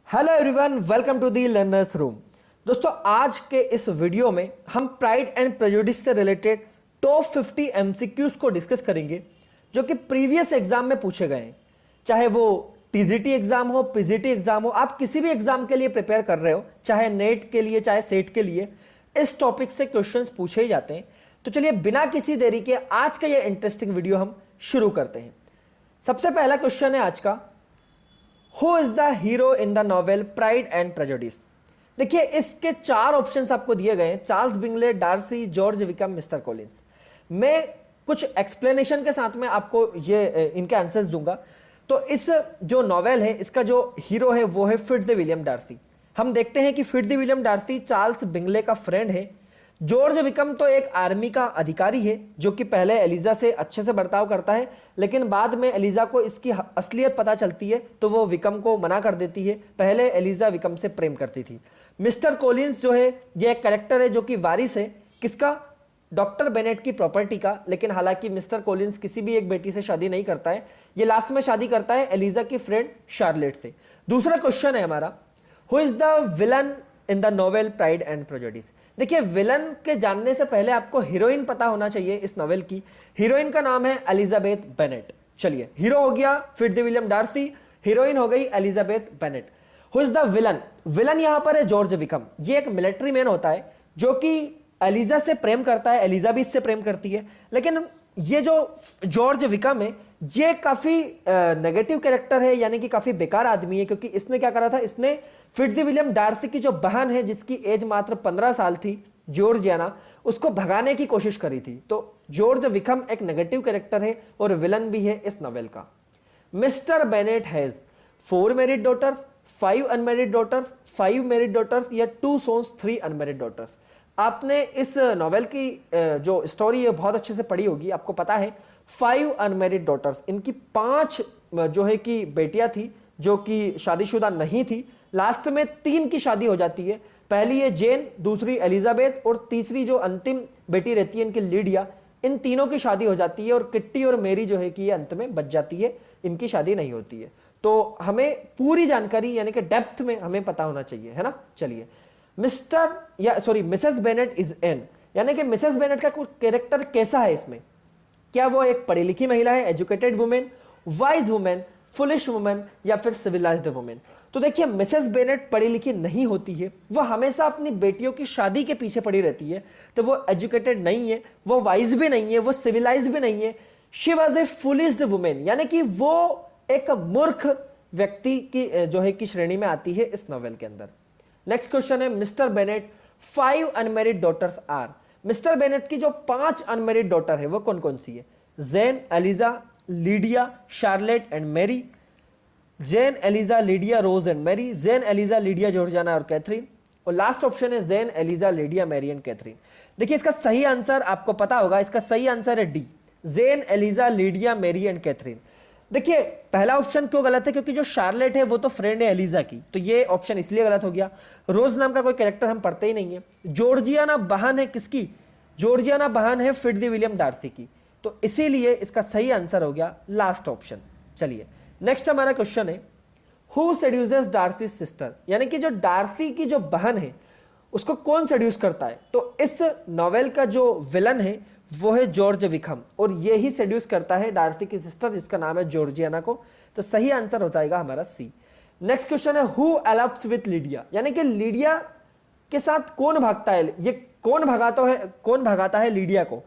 Hello everyone, welcome to the learners room. दोस्तों, आज के इस वीडियो में हम प्राइड एंड प्रेजुडिस से रिलेटेड टॉप 50 एमसीक्यूज को डिस्कस करेंगे जो कि प्रीवियस एग्जाम में पूछे गए हैं। चाहे वो टीजीटी एग्जाम हो, पीजीटी एग्जाम हो, आप किसी भी एग्जाम के लिए प्रिपेयर कर रहे हो, चाहे नेट के लिए चाहे सेट के लिए, इस टॉपिक से क्वेश्चंस पूछे ही जाते हैं। तो चलिए बिना किसी देरी के आज का ये इंटरेस्टिंग वीडियो हम शुरू करते हैं। सबसे पहला क्वेश्चन है आज का, who is the hero in the novel Pride and Prejudice. देखिए, इसके चार ऑप्शंस आपको दिए गए हैं, Charles Bingley, Darcy, George Wickham, Mr Collins. मैं कुछ एक्सप्लेनेशन के साथ में आपको ये इनके आंसर्स दूंगा। तो इस जो नॉवेल है, इसका जो हीरो है वो है फिट्जविलियम डार्सी। हम देखते हैं कि फिट्जविलियम डार्सी चार्ल्स बिंगले का फ्रेंड है। जॉर्ज विकम तो एक आर्मी का अधिकारी है जो कि पहले एलिजा से अच्छे से बर्ताव करता है, लेकिन बाद में एलिजा को इसकी असलियत पता चलती है तो वो विकम को मना कर देती है। पहले एलिजा विकम से प्रेम करती थी। मिस्टर कॉलिंस जो है ये एक कैरेक्टर है जो कि वारिस है किसका, डॉक्टर बेनेट की प्रॉपर्टी का। लेकिन हालांकि मिस्टर कॉलिंस किसी भी एक बेटी से शादी नहीं करता है, ये लास्ट में शादी करता है एलिजा की फ्रेंड शार्लेट से। दूसरा क्वेश्चन है हमारा, who is the villain in the novel Pride and Prejudice. देखिए, विलन के जानने से पहले आपको हीरोइन पता होना चाहिए इस नॉवेल की। हीरोइन का नाम है एलिजाबेथ बेनेट। चलिए, हीरो हो गया फिट्जविलियम डार्सी, हीरोइन हो गई Elizabeth Bennet. Who is the villain, villain यहां पर है जॉर्ज विकम। ये एक मिलिट्री मैन होता है जो कि एलिजा से प्रेम करता है, एलिजा भी इससे प्रेम करती है। लेकिन ये जो जॉर्ज विकम है ये काफी नेगेटिव कैरेक्टर है, यानी कि काफी बेकार आदमी है, क्योंकि इसने क्या करा था, इसने फिट्जविलियम डार्सी की जो बहन है जिसकी एज मात्र 15 साल थी, जॉर्जियाना, उसको भगाने की कोशिश करी थी। तो जॉर्ज विकम एक नेगेटिव कैरेक्टर है और विलन भी है इस नॉवेल का। Mr Bennet has 4 married daughters, 5 unmarried daughters, 5 married daughters या 2 सॉन्स, 3 अनमैरिड डॉटर्स। आपने इस नॉवेल की जो स्टोरी है बहुत अच्छे से पढ़ी होगी, आपको पता है 5 अनमैरिड डॉटर्स, इनकी 5 जो है कि बेटियां थी जो कि शादीशुदा नहीं थी। लास्ट में 3 की शादी हो जाती है। पहली है जेन, दूसरी एलिजाबेथ और तीसरी जो अंतिम बेटी रहती है इनकी लीडिया। इन तीनों की शादी हो जाती है और किट्टी और मेरी जो है कि ये अंत में बच जाती है, इनकी शादी नहीं होती है। तो हमें पूरी जानकारी यानी कि डेप्थ में हमें पता होना चाहिए, है ना। चलिए, मिसेस बेनेट इज एन, यानी कि मिसेस बेनेट का कैरेक्टर कैसा है इसमें, क्या वो एक पढ़ी लिखी महिला है, educated women, wise women, foolish women या फिर सिविलाइज्ड वुमेन। तो देखिए, मिसेस बेनेट पढ़ी लिखी नहीं होती है, वो हमेशा अपनी बेटियों की शादी के पीछे पड़ी रहती है। तो वो एजुकेटेड नहीं है, वो वाइज भी नहीं है, वो सिविलाइज्ड भी नहीं है। शी वॉज ए फुलिश्ड वुमेन, यानी कि वो एक मूर्ख व्यक्ति की जो है कि श्रेणी में आती है इस नॉवेल के अंदर। नेक्स्ट क्वेश्चन है, Mr Bennet 5 unmarried daughters are. Mr Bennet की जो 5 अनमैरिड डॉटर है वो कौन कौन सी है, Jane, Eliza, Lydia, Charlotte and Mary. Jane, Eliza, Lydia, Rose and Mary. Jane, Eliza, Lydia, Georgiana और कैथरीन। और लास्ट ऑप्शन है Jane, Eliza, Lydia, Mary and Catherine. देखिए, इसका सही आंसर आपको पता होगा, इसका सही आंसर है D, Jane, Eliza, Lydia, Mary and Catherine. देखिए, पहला ऑप्शन क्यों गलत है, क्योंकि जो शार्लेट है वो तो फ्रेंड है एलिजा की, तो ये ऑप्शन इसलिए गलत हो गया। रोज नाम का कोई कैरेक्टर हम पढ़ते ही नहीं है। जॉर्जियाना बहन है किसकी, जॉर्जियाना बहन है फिट्जविलियम डार्सी की, तो इसीलिए इसका सही आंसर हो गया लास्ट ऑप्शन। चलिए, नेक्स्ट हमारा क्वेश्चन है, हु सेड्यूसेस डार्सी सिस्टर, यानी कि जो डार्सी की जो बहन है उसको कौन सेड्यूस करता है। तो इस नॉवेल का जो विलन है वो है जॉर्ज विकम, और ये ही सेड्यूस करता है डार्सी की सिस्टर जिसका नाम है जॉर्जियाना को। तो सही आंसर हो जाएगा हमारा सी। नेक्स्ट क्वेश्चन है, हु एलप्स विथ लीडिया, यानी कि लीडिया के साथ कौन भागता है, ये कौन भगाता है लीडिया को।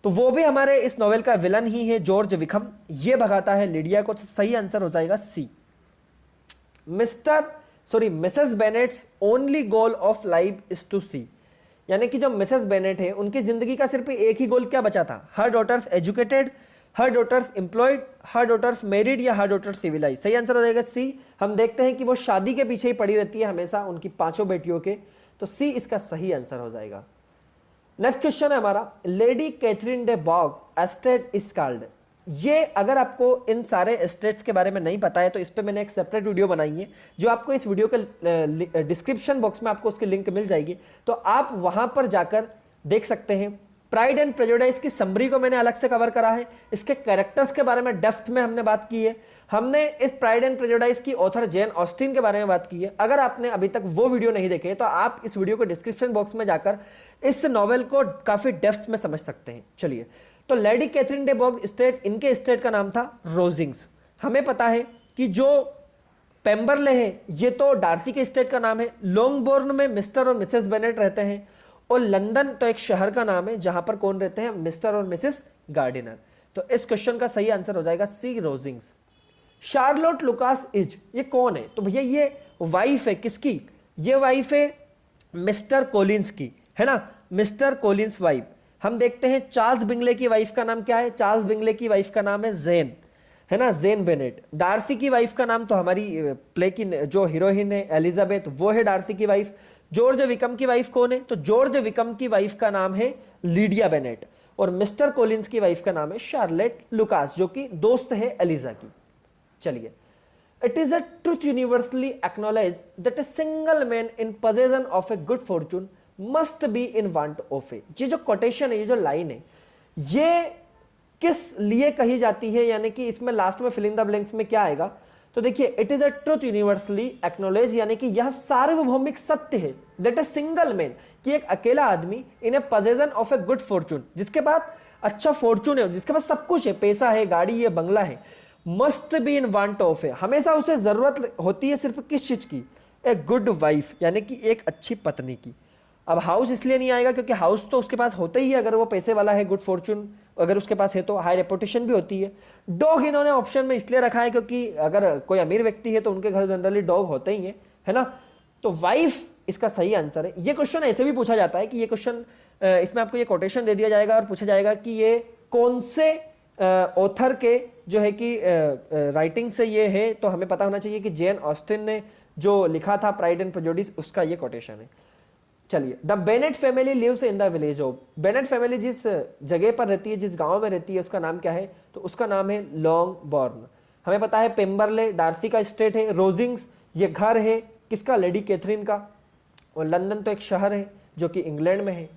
तो वो भी हमारे इस नॉवेल का विलन ही है, जॉर्ज विकम, ये भगाता है लीडिया को। तो सही आंसर हो जाएगा C. Mrs Bennet's only goal of life is to see, यानी कि जो मिसेस बेनेट है उनकी जिंदगी का सिर्फ एक ही गोल क्या बचा था, हर डॉटर्स एजुकेटेड, हर डॉटर्स एम्प्लॉयड, हर डॉटर्स मैरिड या हर डॉटर्स सिविलाइज। सही आंसर हो जाएगा सी। हम देखते हैं कि वो शादी के पीछे ही पड़ी रहती है हमेशा उनकी 5 बेटियों के, तो सी इसका सही आंसर हो जाएगा। नेक्स्ट क्वेश्चन है हमारा, Lady Catherine de Bourgh estate is called. ये अगर आपको इन सारे एस्टेट्स के बारे में नहीं पता है तो इस पे मैंने एक सेपरेट वीडियो बनाई है, जो आपको इस वीडियो के डिस्क्रिप्शन बॉक्स में आपको उसकी लिंक मिल जाएगी, तो आप वहां पर जाकर देख सकते हैं। प्राइड एंड प्रेजुडिस की समरी को मैंने अलग से कवर करा है, इसके कैरेक्टर्स के बारे में डेप्थ में हमने बात की है, हमने इस प्राइड एंड प्रेजुडिस की ऑथर जेन ऑस्टिन के बारे में बात की है। अगर आपने अभी तक वो वीडियो नहीं देखे तो आप इस वीडियो को डिस्क्रिप्शन बॉक्स में जाकर इस नॉवेल को काफी डेप्थ में समझ सकते हैं। चलिए, तो Lady Catherine de Bourgh estate, इनके स्टेट का नाम था रोजिंग्स। हमें पता है कि जो पेम्बरले है ये तो डार्सी के स्टेट का नाम है, लॉन्गबोर्न में मिस्टर और मिसेस बेनेट रहते हैं, और लंदन तो एक शहर का नाम है जहां पर कौन रहते हैं, मिस्टर और मिसेस गार्डिनर। तो इस क्वेश्चन का सही आंसर हो जाएगा सी, रोजिंग्स। शार्लोट लुकास इज, ये कौन है, तो भैया ये वाइफ है किसकी, ये वाइफ है मिस्टर कोलिंस की, है ना, मिस्टर कोलिंस वाइफ। हम देखते हैं चार्ल्स बिंगले की वाइफ का नाम क्या है, चार्ल्स बिंगले की वाइफ का नाम है जेन, है ना, जेन बेनेट। डार्सी की वाइफ का नाम तो हमारी प्ले की जो हीरोइन है एलिजाबेथ, वो है डार्सी की वाइफ। जॉर्ज विकम की वाइफ कौन है, तो जॉर्ज विकम की वाइफ का नाम है लीडिया बेनेट, और मिस्टर कोलिंस की वाइफ का नाम है शार्लेट लुकास, जो कि दोस्त है एलिजा की। चलिए, it is a truth universally acknowledge that a single man in possession of a good fortune must be in want of a. ये जो कोटेशन है, ये जो लाइन है, ये किस लिए कही जाती है, यानी कि इसमें लास्ट में फिल इन द ब्लैंक्स में क्या आएगा, तो देखिए, it is a truth universally acknowledge, यानी कि यह सार्वभौमिक सत्य है, दैट अ सिंगल मैन, कि एक अकेला आदमी in a possession of a good fortune, जिसके पास अच्छा फॉर्चून है, जिसके पास सब कुछ है, पैसा है, गाड़ी है, बंगला है, must be in want of है, हमेशा उसे जरूरत होती है सिर्फ किस चीज की, ए गुड वाइफ, यानी कि एक अच्छी पत्नी की। अब हाउस इसलिए नहीं आएगा क्योंकि हाउस तो उसके पास होता ही है, अगर वो पैसे वाला है, गुड फॉर्चून अगर उसके पास है तो हाई रेपुटेशन भी होती है। डॉग इन्होंने ऑप्शन में इसलिए रखा है क्योंकि अगर कोई अमीर व्यक्ति है तो उनके घर जनरली डॉग होते ही है ना, तो वाइफ इसका सही आंसर है। ये क्वेश्चन ऐसे भी पूछा जाता है कि ये क्वेश्चन, इसमें आपको ये कोटेशन दे दिया जाएगा और पूछा जाएगा कि ये कौन से ऑथर के जो है कि राइटिंग से ये है, तो हमें पता होना चाहिए कि जेन ऑस्टिन ने जो लिखा था प्राइड एंड प्रेजुडिस, उसका ये कोटेशन है। चलिए, the Bennet family lives in the village of, Bennet family जिस जगह पर रहती है, जिस गांव में रहती है, उसका नाम क्या है, तो उसका नाम है लॉन्गबोर्न। हमें पता है पेम्बरले डार्सी का स्टेट है, रोजिंग्स ये घर है किसका, लेडी कैथरीन का, और लंदन तो एक शहर है जो कि इंग्लैंड में है।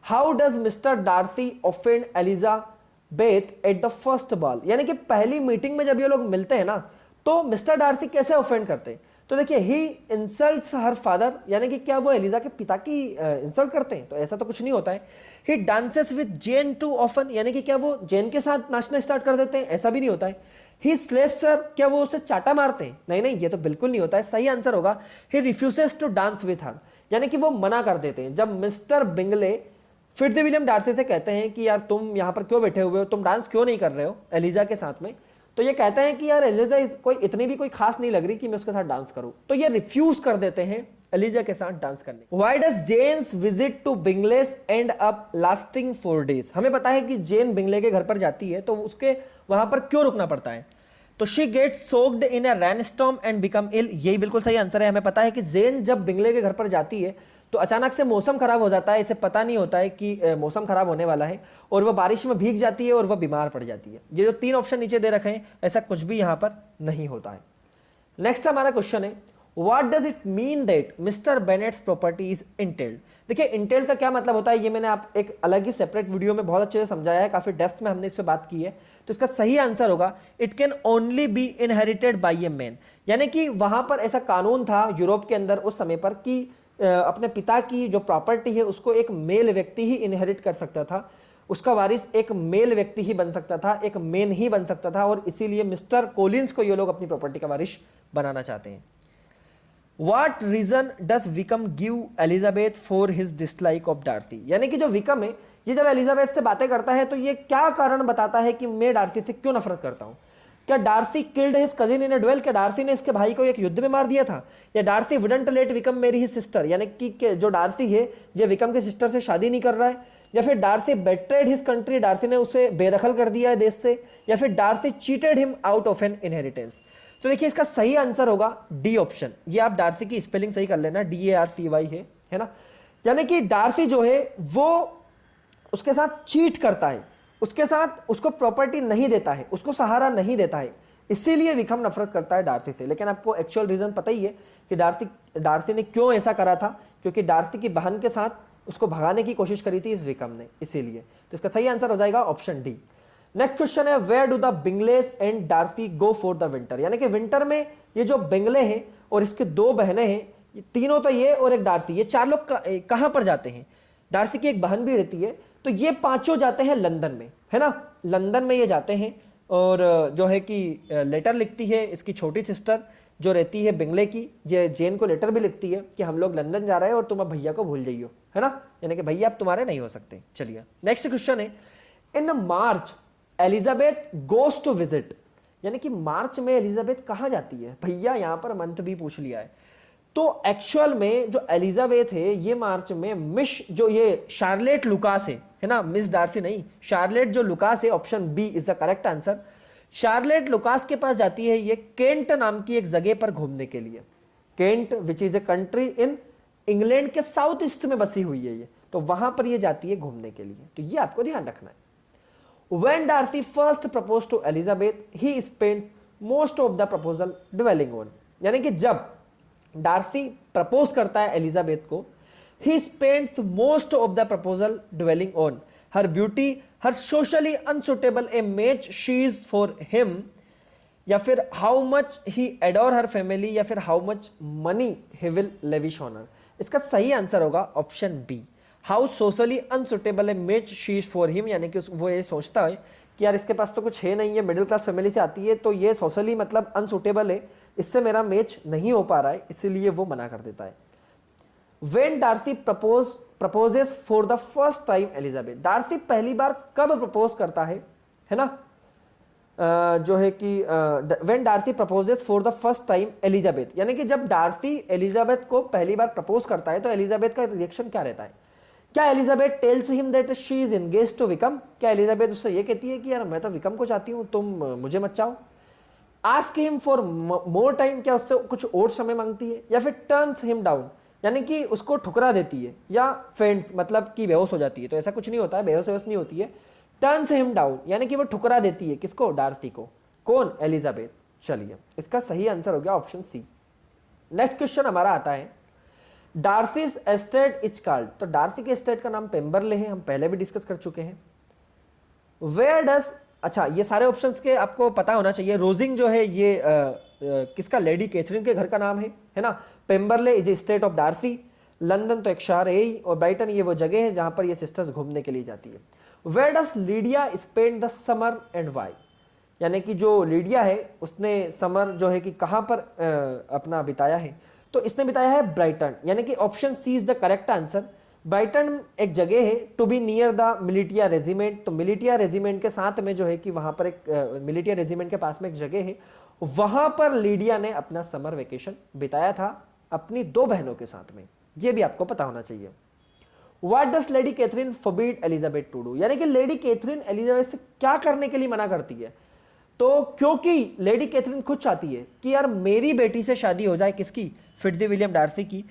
How does Mr Darcy offend Elizabeth at the first ball, यानी कि पहली मीटिंग में जब ये लोग मिलते हैं ना, तो मिस्टर डार्सी कैसे ऑफेंड करते हैं, तो देखिए, ही इंसल्ट्स हर फादर, यानी कि क्या वो एलिजा के पिता की इंसल्ट करते हैं, तो ऐसा तो कुछ नहीं होता है। He dances with Jane too often, यानी कि क्या वो जेन के साथ नाचना स्टार्ट कर देते हैं, ऐसा भी नहीं होता है। ही स्लेव्स हर, क्या वो उसे चाटा मारते हैं, नहीं नहीं, ये तो बिल्कुल नहीं होता है। सही आंसर होगा he refuses to dance with her, यानी कि वो मना कर देते हैं। जब Mr Bingley Fitzwilliam Darcy से कहते हैं कि यार तुम यहाँ पर क्यों बैठे हुए हो, तुम डांस क्यों नहीं कर रहे हो एलिजा के साथ में, तो ये कहते हैं कि यार एलिजा कोई इतनी भी कोई खास नहीं लग रही कि मैं उसके साथ डांस करूं, तो ये रिफ्यूज कर देते हैं एलिजा के साथ डांस करने। Why does Jane's visit to Bingley's end up lasting 4 days, हमें पता है कि जेन बिंगले के घर पर जाती है तो उसके वहां पर क्यों रुकना पड़ता है, तो she gets soaked in a rainstorm and become ill, यही बिल्कुल सही आंसर है। हमें पता है कि जेन जब बिंगले के घर पर जाती है तो अचानक से मौसम खराब हो जाता है, इसे पता नहीं होता है कि मौसम खराब होने वाला है, और वह बारिश में भीग जाती है और वह बीमार पड़ जाती है। ये जो 3 ऑप्शन नीचे दे रखे हैं, ऐसा कुछ भी यहां पर नहीं होता है। नेक्स्ट हमारा क्वेश्चन है, what does it mean that Mr Bennet's property is entailed. देखिए, इंटेल्ड का क्या मतलब होता है, ये मैंने आप एक अलग ही सेपरेट वीडियो में बहुत अच्छे से समझाया है, काफी डेप्थ में हमने इस पर बात की है। तो इसका सही आंसर होगा it can only B inherited by a man, यानी कि वहां पर ऐसा कानून था यूरोप के अंदर उस समय पर कि अपने पिता की जो प्रॉपर्टी है उसको एक मेल व्यक्ति ही इनहेरिट कर सकता था, उसका वारिस एक मेल व्यक्ति ही बन सकता था, एक मेन ही बन सकता था, और इसीलिए मिस्टर कोलिंस को ये लोग अपनी प्रॉपर्टी का वारिस बनाना चाहते हैं। What reason does Wickham give Elizabeth for his dislike of Darcy, यानी कि जो विकम है ये जब एलिजाबेथ से बातें करता है तो ये क्या कारण बताता है कि मैं डार्सी से क्यों नफरत करता हूं। क्या डार्सी किल्ड हिज कजिन इन अ ड्वेल, क्या डार्सी ने इसके भाई को एक युद्ध में मार दिया था, या Darcy wouldn't let Wickham marry his sister, यानी कि जो डार्सी है ये विकम के सिस्टर से शादी नहीं कर रहा है, या फिर Darcy betrayed his country, Darcy ने उसे बेदखल कर दिया है देश से, या फिर Darcy cheated him out of an inheritance. तो देखिए, इसका सही आंसर होगा डी ऑप्शन। ये आप डार्सी की स्पेलिंग सही कर लेना, DARCY है ना, यानी कि डार्सी जो है वो उसके साथ चीट करता है, उसके साथ उसको प्रॉपर्टी नहीं देता है, उसको सहारा नहीं देता है, इसीलिए विकम नफरत करता है डार्सी से। लेकिन आपको एक्चुअल रीजन पता ही है कि डार्सी ने क्यों ऐसा करा था, क्योंकि डार्सी की बहन के साथ उसको भगाने की कोशिश करी थी इस विकम ने, इसीलिए। तो इसका सही आंसर हो जाएगा ऑप्शन डी। नेक्स्ट क्वेश्चन है, where do the Bingleys and Darcy go for the winter, यानी कि विंटर में ये जो बिंगले हैं और इसके दो बहनें हैं, तीनों तो ये और एक डार्सी, ये चार लोग कहां पर जाते हैं? डार्सी की एक बहन भी रहती है, तो ये पांचों जाते हैं लंदन में, है ना, लंदन में ये जाते हैं। और जो है कि लेटर लिखती है इसकी छोटी सिस्टर जो रहती है बिंगले की, ये जेन को लेटर भी लिखती है कि हम लोग लंदन जा रहे हैं और तुम अब भैया को भूल जाइयो, है ना, यानी कि भैया अब तुम्हारे नहीं हो सकते। चलिए नेक्स्ट क्वेश्चन है, इन मार्च एलिजाबेथ गोस टू विजिट, यानी कि मार्च में एलिजाबेथ कहां जाती है? भैया यहां पर मंथ भी पूछ लिया है। तो एक्चुअल में जो एलिजाबेथ है ये मार्च में मिस जो ये शार्लेट लुकास है ना, मिस डार्सी नहीं, शार्लेट जो लुकास है, option B is the correct answer. Charlotte Lucas के पास जाती है ये केंट नाम की एक जगह पर घूमने के लिए। Kent which is a country in England के साउथ ईस्ट में बसी हुई है ये, तो वहां पर ये जाती है घूमने के लिए, तो ये आपको ध्यान रखना है। When Darcy first proposed to Elizabeth, he spent most of the proposal dwelling on, यानी कि जब डार्सी प्रपोज करता है एलिजाबेथ को, he spends most of the proposal dwelling on her beauty, her socially unsuitable a match she is for him, या फिर how much he adore her family, या फिर how much money he will lavish on her। इसका सही answer होगा option B, how socially unsuitable a match she is for him, यानी कि वो ये सोचता है कि यार इसके पास तो कुछ है नहीं है, मिडिल क्लास फैमिली से आती है, तो ये सोशली मतलब अनसुटेबल है, इससे मेरा मैच नहीं हो पा रहा है, इसीलिए वो मना कर देता है। When Darcy proposes for the first time Elizabeth, Darcy पहली बार कब प्रपोज करता है ना, जो है कि when Darcy proposes for the first time Elizabeth, यानी कि जब डार्सी एलिजाबेथ को पहली बार प्रपोज करता है तो एलिजाबेथ का रिएक्शन क्या रहता है? क्या Elizabeth tells him that she is engaged to Wickham, क्या एलिजाबेथ उससे ये कहती है कि यार मैं तो विकम को चाहती हूं, तुम मुझे मत चाहो? Ask him for more time, क्या उससे कुछ और समय मांगती है? या फिर टर्न्स हिम डाउन, यानी कि उसको ठुकरा देती है, या फेंट्स मतलब कि बेहोश हो जाती है? तो ऐसा कुछ नहीं होता है, बेहोश नहीं होती है, टर्न्स हिम डाउन यानी कि वो ठुकरा देती है, किसको? डार्सी को। कौन? एलिजाबेथ। चलिए इसका सही आंसर हो गया ऑप्शन सी। नेक्स्ट क्वेश्चन हमारा आता है, डार्सीज एस्टेट इज कॉल्ड, तो डार्सी के एस्टेट का नाम पेम्बरले है, हम पहले भी डिस्कस कर चुके हैं। वेयर डज, अच्छा ये सारे ऑप्शंस के आपको पता होना चाहिए। रोजिंग जो है ये किसका? लेडी कैथरीन के घर का नाम है ना। Pemberley is a state of Darcy, London तो एक शहर है ही, और ब्राइटन ये वो जगह है जहां पर ये सिस्टर्स घूमने के लिए जाती है। Where does Lydia spend the summer and why, यानी कि जो लीडिया है उसने समर जो है कि कहां पर अपना बिताया है? तो इसने बिताया है ब्राइटन, यानी कि option C is the correct answer. Brighton एक जगह है to be near the militia regiment, तो मिलिटिया रेजिमेंट के साथ में जो है कि वहां पर एक मिलिटिया रेजिमेंट के पास में एक जगह है, वहां पर लीडिया ने अपना समर वेकेशन बिताया था अपनी दो बहनों के साथ में, यह भी आपको पता होना चाहिए। What does Lady Catherine forbid Elizabeth to do, यानी कि लेडी कैथरीन एलिजाबेथ से क्या करने के लिए मना करती है? तो क्योंकि लेडी कैथरीन खुद चाहती है कि यार मेरी बेटी से शादी हो जाए, किसकी? फिट्जविलियम डार्सी की,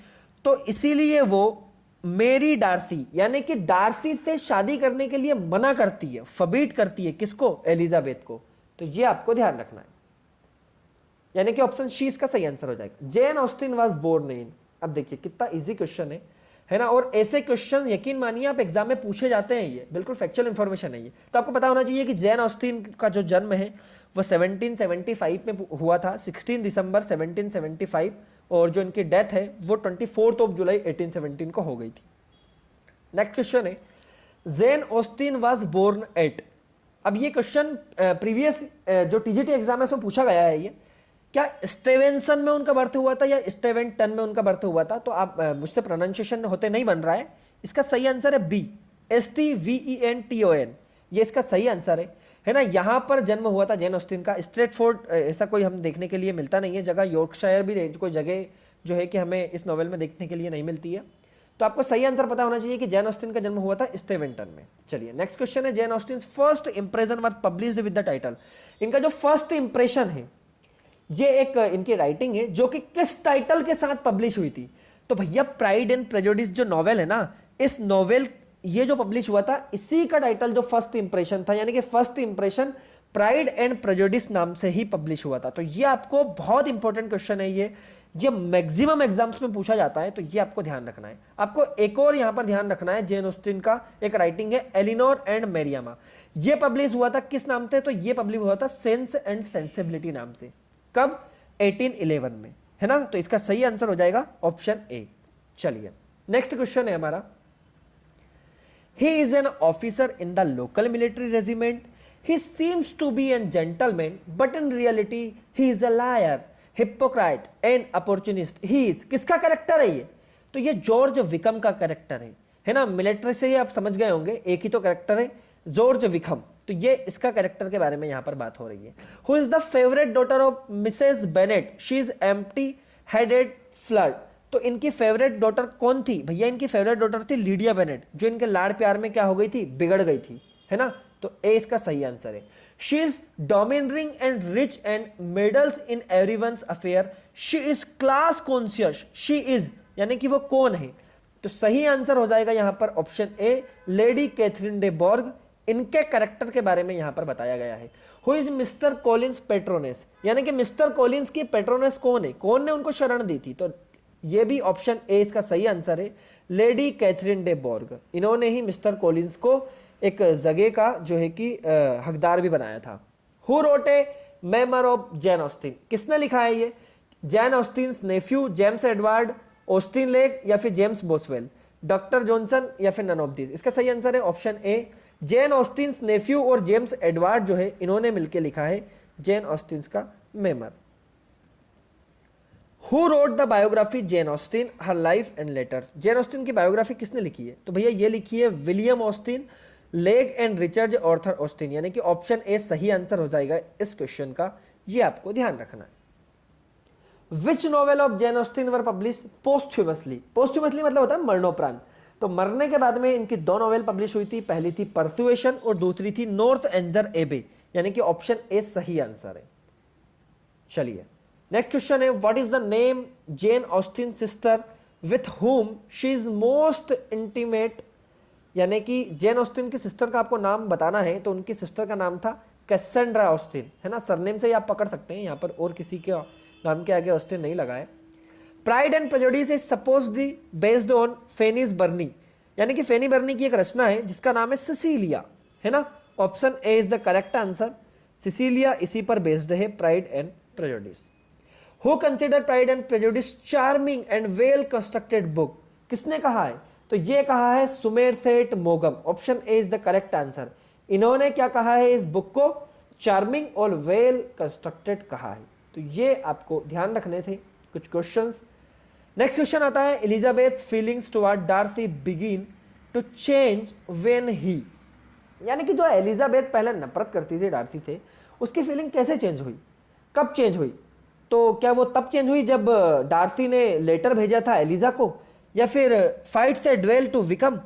तो इसीलिए वो मेरी डार्सी यानी कि डार्सी से शादी करने के लिए मना करती है, फबीट करती है, किसको? एलिजाबेथ को। तो ये आपको ध्यान रखना है, यानी कि ऑप्शन सी इसका सही आंसर हो जाएगा। Jane Austen was born in, अब देखिए कितना इजी क्वेश्चन है ना, और ऐसे क्वेश्चन यकीन मानिए आप एग्जाम में पूछे जाते हैं, ये बिल्कुल फैक्चुअल इंफॉर्मेशन है ये। तो आपको पता होना चाहिए कि जेन ऑस्टिन का जो जन्म है वो 1775 में हुआ था, 16 दिसंबर 1775, और जो इनकी डेथ है वो 24 जुलाई 1817 को हो गई थी। नेक्स्ट क्वेश्चन है, Jane Austen was born at, अब ये क्वेश्चन प्रीवियस जो टीजीटी एग्जाम है उसमें पूछा गया है, ये क्या स्टेवेंसन में उनका बर्थ हुआ था या स्टेवेंटन में उनका बर्थ हुआ था? तो आप मुझसे प्रोनाउंसिएशन होते नहीं बन रहा है, इसका सही आंसर है बी, STVENTON, ये इसका सही आंसर है ना। यहां पर जन्म हुआ था जेन ऑस्टिन का। स्ट्रेटफोर्ड ऐसा कोई हम देखने के लिए मिलता नहीं है जगह, यॉर्कशायर भी कोई जगह जो है कि हमें इस नॉवेल में देखने के लिए नहीं मिलती है। तो आपको सही आंसर पता होना चाहिए कि जेन ऑस्टिन का जन्म हुआ था स्टेवेंटन में। चलिए नेक्स्ट क्वेश्चन है, Jane Austin first impression was published with the title, इनका जो फर्स्ट इंप्रेशन है ये एक इनकी राइटिंग है जो कि किस टाइटल के साथ पब्लिश हुई थी? तो भैया प्राइड एंड प्रेजुडिस जो नॉवेल है ना, इस नॉवेल ये जो पब्लिश हुआ था इसी का टाइटल जो फर्स्ट इंप्रेशन था, यानी कि first impression pride and prejudice नाम से ही पब्लिश हुआ था। तो ये आपको बहुत इंपॉर्टेंट क्वेश्चन है, ये मैक्सिमम एग्जाम्स में पूछा जाता है, तो ये आपको ध्यान रखना है। आपको एक और यहां पर ध्यान रखना है, जेन ऑस्टिन का एक राइटिंग है एलिनोर एंड मेरियामा। ये पब्लिश हुआ था किस नाम से? तो ये पब्लिश हुआ था सेंस एंड सेंसिबिलिटी नाम से। कब? 1811 में, है ना। तो इसका सही आंसर हो जाएगा ऑप्शन ए। चलिए नेक्स्ट क्वेश्चन है हमारा, he is an officer in the local military regiment. He seems to be a gentleman, but in reality he is a liar, hypocrite and opportunist. He is किसका character है ये? तो ये George Vikram का character है ना। मिलिट्री से ही आप समझ गए होंगे, एक ही तो कैरेक्टर है, जॉर्ज विकम। तो ये इसका कैरेक्टर के बारे में यहां पर बात हो रही है। Who is the favourite daughter of Mrs Bennett? She is empty headed flood. तो इनकी फेवरेट डॉटर कौन थी भैया? इनकी फेवरेट डॉटर थी लीडिया बेनेट, जो इनके लाड़ प्यार में क्या हो गई थी? बिगड़ गई थी, है ना। तो ए इसका सही आंसर है। She is domineering and rich and meddles in everyone's affair. She is class conscious. She is यानी कि वो कौन है? तो सही आंसर हो जाएगा यहां पर option A, Lady Catherine de Bourgh. इनके कैरेक्टर के बारे में यहां पर बताया गया है। Who is Mr Collins patroness? यानी कि मिस्टर कॉलिंस की पेट्रोनेस कौन है? कौन ने उनको शरण दी थी? तो ये भी ऑप्शन ए इसका सही आंसर है, लेडी कैथरीन डे बोर्ग। इन्होंने ही मिस्टर कॉलिंस को एक जगह का जो है कि हकदार भी बनाया था। Who wrote a memoir of Jane Austen? किसने लिखा है ये? Jane Austen nephew, James Edward Austen Leigh या फिर जेम्स बोसवेल, डॉक्टर जॉनसन या फिर नन ऑफ दिस? इसका सही आंसर है option A, Jane Austen nephew और जेम्स एडवर्ड जो है इन्होंने मिलकर लिखा है जैन ऑस्टिन का memoir. Who wrote the biography Jane Austen, her life and letters? Jane Austen की बायोग्राफी किसने लिखी है? तो भैया ये लिखी है William Austen, Leigh and Richard Arthur Austen. यानी कि ऑप्शन ए सही आंसर हो जाएगा इस क्वेश्चन का, ये आपको ध्यान रखना है। Which novel of Jane Austen were publish posthumously? Posthumously मतलब होता है मरणोपरांत। तो मरने के बाद में इनकी दो नॉवेल पब्लिश हुई थी, पहली थी परसुएशन और दूसरी थी नॉर्थ एंजर एबे। यानी कि ऑप्शन ए सही आंसर है। चलिए नेक्स्ट क्वेश्चन है, what is the name Jane Austen sister with whom she is most intimate? यानी कि जेन ऑस्टिन की सिस्टर का आपको नाम बताना है, तो उनकी सिस्टर का नाम था कैसेंड्रा ऑस्टिन, है ना। सरनेम से ही आप पकड़ सकते हैं, यहाँ पर और किसी के नाम के आगे ऑस्टिन नहीं लगा है। Pride and Prejudice is supposedly based on Fanny's Burney. यानी कि फेनी बर्नी की एक रचना है जिसका नाम है सिसिलिया, है ना। Option A is the correct answer. Cecilia इसी पर बेस्ड है, Pride and Prejudice. Who consider Pride and Prejudice charming and well constructed book? किसने कहा है? तो ये कहा है सोमरसेट मॉगम। Option A is the correct answer. इन्होंने क्या कहा है? इस बुक को चार्मिंग और वेल कंस्ट्रक्टेड कहा है। तो ये आपको ध्यान रखने थे कुछ क्वेश्चंस। नेक्स्ट क्वेश्चन आता है, Elizabeth feelings toward Darcy begin to change when he? यानी कि जो एलिजाबेथ पहले नफरत करती थी डार्सी से, उसकी फीलिंग कैसे चेंज हुई, कब चेंज हुई? तो क्या वो तब चेंज हुई जब डार्सी ने लेटर भेजा था एलिजा को, या फिर fights a duel to Wickham,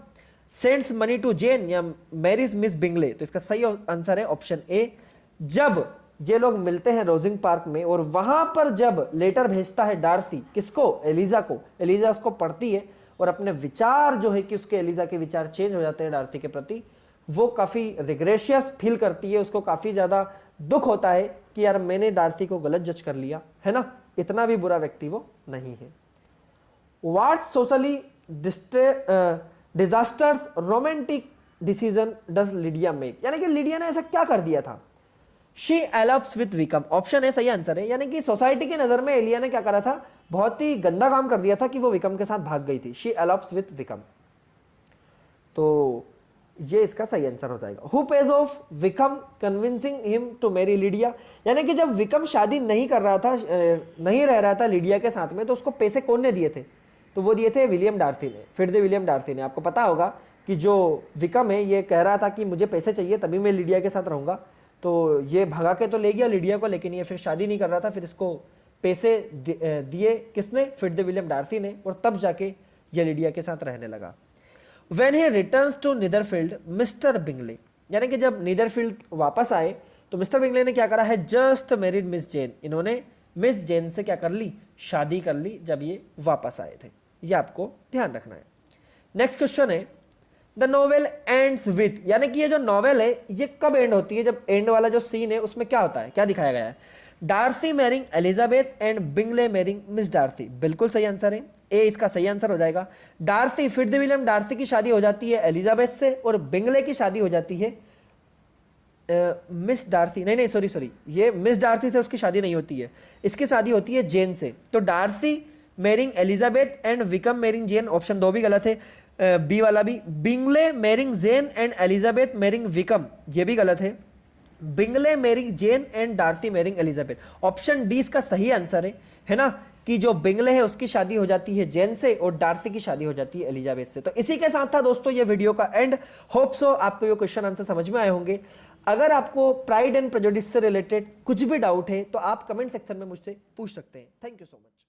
sends money to Jane, या मैरिज मिस बिंगले? तो इसका सही आंसर है ऑप्शन ए, जब ये लोग मिलते हैं रोजिंग पार्क में और वहां पर जब लेटर भेजता है डार्सी, किसको? एलिजा को। एलिजा उसको पढ़ती है और अपने विचार जो है कि उसके एलिजा के विचार चेंज हो जाते हैं डार्सी के प्रति। वो काफी रिग्रेशियस फील करती है, उसको काफी ज्यादा दुख होता है कि यार मैंने डार्सी को गलत जज कर लिया, है ना। इतना भी बुरा व्यक्ति वो नहीं है। What socially disastrous romantic decision does Lydia make? यानी कि लिडिया ने ऐसा क्या कर दिया था? She elopes with Wickham. Option A सही आंसर है। यानी कि सोसाइटी की नजर में एलिया ने क्या करा था? बहुत ही गंदा काम कर दिया था कि वो विकम के साथ भाग गई थी। शी एलप्स विथ विकम, तो ये इसका सही आंसर हो जाएगा। Who pays off Wickham convincing him to marry Lydia? यानी कि जब विकम शादी नहीं कर रहा था, नहीं रह रहा था लिडिया के साथ में, तो उसको पैसे कौन ने दिए थे? तो वो दिए थे विलियम डार्सी ने, फिर दे विलियम डार्सी ने। आपको पता होगा कि जो विकम है ये कह रहा था कि मुझे पैसे चाहिए तभी मैं लिडिया के साथ रहूंगा, तो ये भगा के तो ले गया लिडिया को, लेकिन ये फिर शादी नहीं कर रहा था, फिर इसको पैसे दिए किसने? फिर दे विलियम डार्सी ने, और तब जाके ये लिडिया के साथ रहने लगा। When he returns to Netherfield, Mr Bingley, यानी कि जब नीदरफील्ड वापस आए तो मिस्टर बिंगले ने क्या करा है? जस्ट मैरिड मिस जेन। इन्होंने मिस जेन से क्या कर ली? शादी कर ली जब ये वापस आए थे। ये आपको ध्यान रखना है। नेक्स्ट क्वेश्चन है, द नॉवेल एंड्स विथ? यानी कि ये जो नॉवेल है ये कब एंड होती है? जब एंड वाला जो सीन है उसमें क्या होता है, क्या दिखाया गया है? Darcy marrying Elizabeth and Bingley marrying Miss Darcy, बिल्कुल सही आंसर है, ए इसका सही आंसर हो जाएगा। डार्सी फिट्जविलियम डार्सी की शादी हो जाती है एलिजाबेथ से और बिंगले की शादी हो जाती है मिस डार्सी, नहीं सॉरी, ये मिस डार्सी से उसकी शादी नहीं होती है, इसकी शादी होती है जेन से। तो Darcy marrying Elizabeth and Wickham marrying Jane, option 2 भी गलत है, बी वाला भी। Bingley marrying Jane and Elizabeth marrying Wickham, ये भी गलत है। Bingley marrying Jane and Darcy marrying Elizabeth, option D इसका सही आंसर है ना, कि जो बिंगले है उसकी शादी हो जाती है जेन से और डार्सी की शादी हो जाती है एलिजाबेथ से। तो इसी के साथ था दोस्तों ये वीडियो का एंड। होप सो आपको ये क्वेश्चन आंसर समझ में आए होंगे। अगर आपको प्राइड एंड प्रेजुडिस से रिलेटेड कुछ भी डाउट है तो आप कमेंट सेक्शन में मुझसे पूछ सकते हैं। Thank you so much.